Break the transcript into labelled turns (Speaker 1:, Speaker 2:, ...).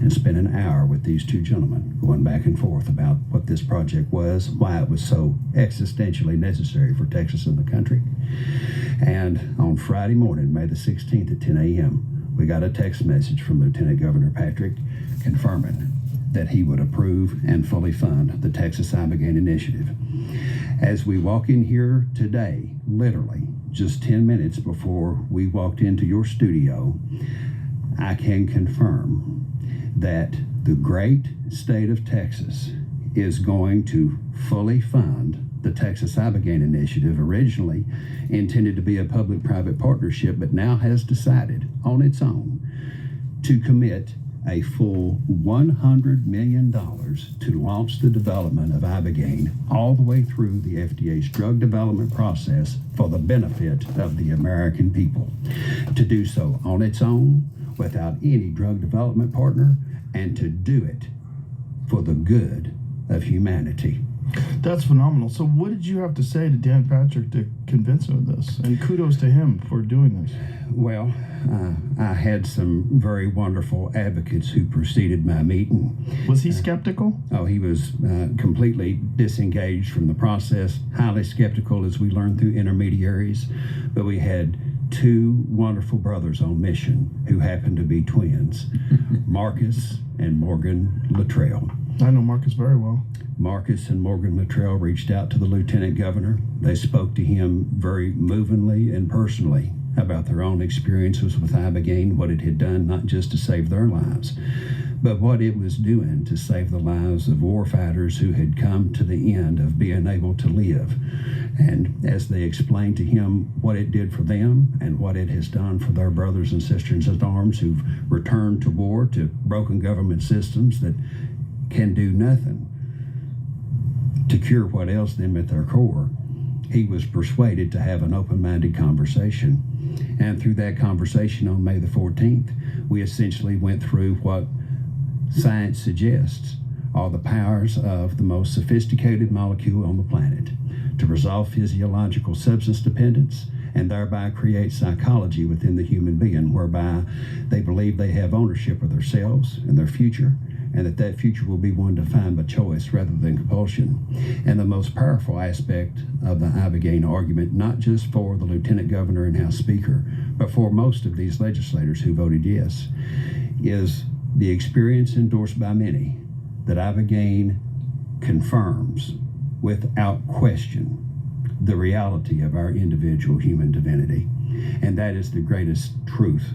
Speaker 1: and spent an hour with these two gentlemen going back and forth about what this project was, why it was so existentially necessary for Texas and the country. And on Friday morning, May the 16th at 10 a.m., we got a text message from Lieutenant Governor Patrick confirming that he would approve and fully fund the Texas Ibogaine Initiative. As we walk in here today, literally just 10 minutes before we walked into your studio, I can confirm that the great state of Texas is going to fully fund the Texas Ibogaine Initiative, originally intended to be a public-private partnership, but now has decided on its own to commit a full $100 million to launch the development of Ibogaine all the way through the FDA's drug development process for the benefit of the American people. To do so on its own, without any drug development partner, and to do it for the good of humanity.
Speaker 2: That's phenomenal. So what did you have to say to Dan Patrick to convince him of this? And kudos to him for doing this.
Speaker 1: Well, I had some very wonderful advocates who preceded my meeting.
Speaker 2: Was he skeptical?
Speaker 1: Oh, he was completely disengaged from the process, highly skeptical as we learned through intermediaries. But we had two wonderful brothers on mission who happened to be twins, Marcus and Morgan Luttrell.
Speaker 2: I know Marcus very well.
Speaker 1: Marcus and Morgan Luttrell reached out to the Lieutenant Governor. They spoke to him very movingly and personally about their own experiences with Ibogaine, what it had done not just to save their lives, but what it was doing to save the lives of warfighters who had come to the end of being able to live. And as they explained to him what it did for them and what it has done for their brothers and sisters in arms who've returned to war, to broken government systems that can do nothing to cure what ails them at their core, he was persuaded to have an open-minded conversation. And through that conversation on May the 14th, we essentially went through what science suggests are the powers of the most sophisticated molecule on the planet to resolve physiological substance dependence and thereby create psychology within the human being, whereby they believe they have ownership of themselves and their future, and that future will be one defined by choice rather than compulsion. And the most powerful aspect of the Ibogaine argument, not just for the Lieutenant Governor and House Speaker, but for most of these legislators who voted yes, is the experience endorsed by many that Ibogaine confirms without question the reality of our individual human divinity. And that is the greatest truth